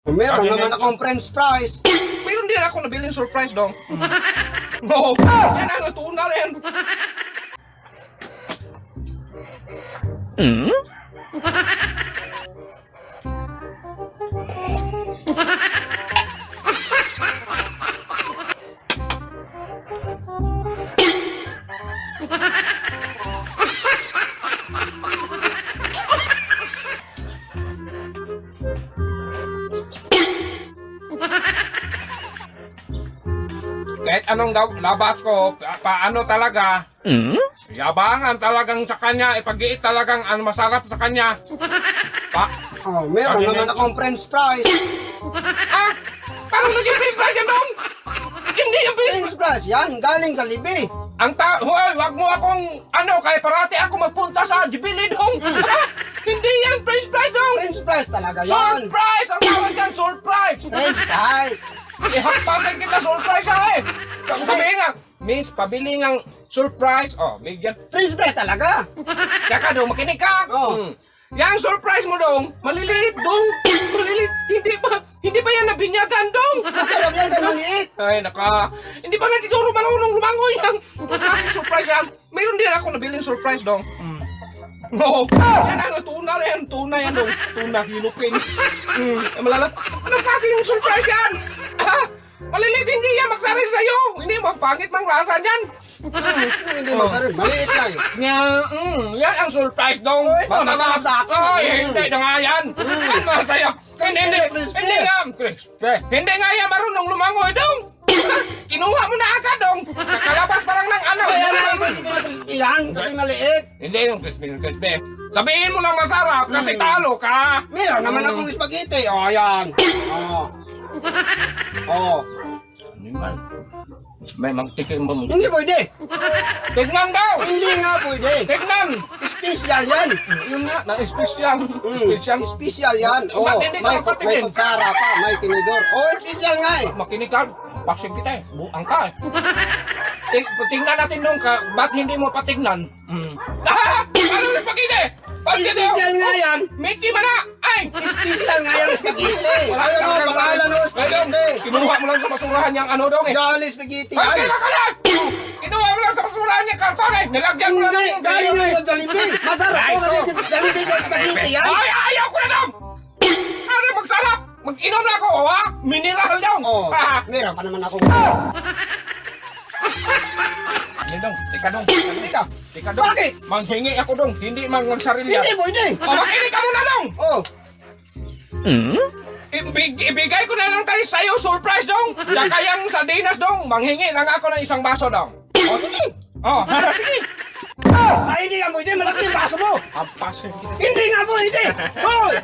Meron naman akong french fries. Mayroon din ako nabiling surprise dong. Oo, yan ang tuna rin. Kahit anong labas ko, paano talaga, yabangan talagang sa kanya, ipag-iit talagang masarap sa kanya. Meron naman akong french fries. Ah! Parang naging french fries yan dong! Hindi yung French fries yan, galing sa Libi. Hoy, wag mo akong, kaya parati ako magpunta sa Jubilee dong! Hindi yan french fries dong! French fries talaga yan. Surprise! Ang tawag dyan, surprise! French fries. Ihakpagan kita surprise ha eh! Sabihin nga, Miss, pabili ng surprise. Oh, bigyan. French fries talaga. Tsaka dong, makinig ka! Oh. Yang surprise mo dong, maliliit dong! Maliliit! Hindi ba yan nabinyagan dong? Masarap yan kay maliit. Ay, hindi ba nga siguro marunong lumangoy yan? Klaseng surprise yan. Mayroon din ako nabiling surprise dong. Oo. Yan ang tuna rin. Tuna yan dong. Tuna, hinupin. Malalat. Anong klaseng surprise yan? Ha? Maliliit hindi yan magsaril sa'yo. Hindi, mapangit mang lasa niyan. Hindi masarap, maliit lang. Yan ang surprise dong. Oh, ito, masarap sa akin. Ay, hindi na nga yan. Ang masaya. Hindi nga. Crispy. Hindi nga yan marunong lumangoy dong. Kinuha mo na agad dong. Kakalabas pa lang ng Kaya na ito hindi na crispy yan, kasi maliit. Hindi yung crispy. Sabihin mo lang masarap kasi talo ka. Meron naman akong spaghetti. O, yan. Oh. Hindi man. May magtikim mo. Hindi pwede. Tignan daw. Hindi nga pwede. Tignan. Special yan. Yun nga, na-special. Special. Special yan. Oh, Ba't hindi ka may magpatingin? kutsara pa, may tinidor. Oh, special nga eh. Makinig ka. Boxing kita eh. Buang ka eh. Tingnan natin nung ba't hindi mo patingnan? Ano yung spaghetti? Special nga yan. Mickey man na! Ay! Special nga yan spaghetti. Wala Ayun kang o, kasalanan. pangalan o spaghetti. Kinuha mo lang sa basurahan niyang dong eh. Jolly spaghetti Ay, yan. kaya ka na! Kinuha mo lang sa basurahan niyang karton eh. Nilagyan mo lang Hindi, ng galing eh. nga sa Jollibee. Masarap po kasi Jollibee ka spaghetti yan. Ay, ayaw ko na dong! Ano magsarap? Mag-inom na ako, ha? Mineral dong! Oh, meron pa naman ako. Hindi dong, tika dong. Teka, Tika dong. Bakit? Manghingi ako dong, hindi magsarilya. hindi pwede. O, makinig ka muna dong! Oh, Ibigay ko na lang kayo sa'yo, surprise dong! Tsaka yung sardinas dong, manghingi lang ako ng isang baso dong. oh sige. Oh, sige! Ay, hindi nga pwede. Malaki yung baso mo. Ang paso. Hindi nga pwede. Hoy!